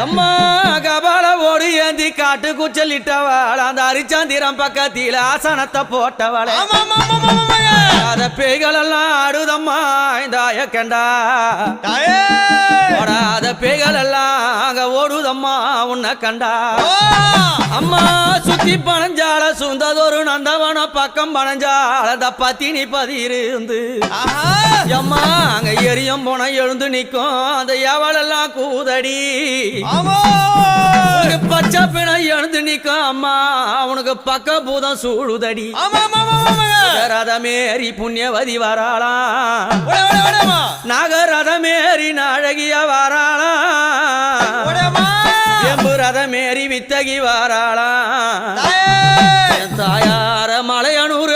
அம்மா கபால ஓடு ஏந்தி காட்டு குச்சலிட்டவள் அந்த அரிச்சந்திரம் பக்கத்தில ஆசனத்தை போட்டவளே அத பேய்கள் எல்லாம் ஆடுதம்மா இந்த ஆயக்கண்டா ஓடாத பேய்கள் எல்லாம் அங்க ஓடுதம்மா உன்னை கண்டா அம்மா சுத்தி பனஞ்சால சுந்ததொரு நந்தவன பக்கம் பனஞ்சால அந்த பத்தினி பதிருந்து அம்மா அங்க எரியும் போன எழுந்து நிக்கும் அந்த எவளெல்லாம் கூதடி பச்சை பிணை எழுந்து நிக்கும் அம்மா அவனுக்கு பக்க பூதம் சூழுதடி ரதமேரி புண்ணியவதி வராளாம் நாகரதமேரி நாழகிய வராளாம் எம்பு ரதமேரி வித்தகி வராளாம் தாயார மலையனூர்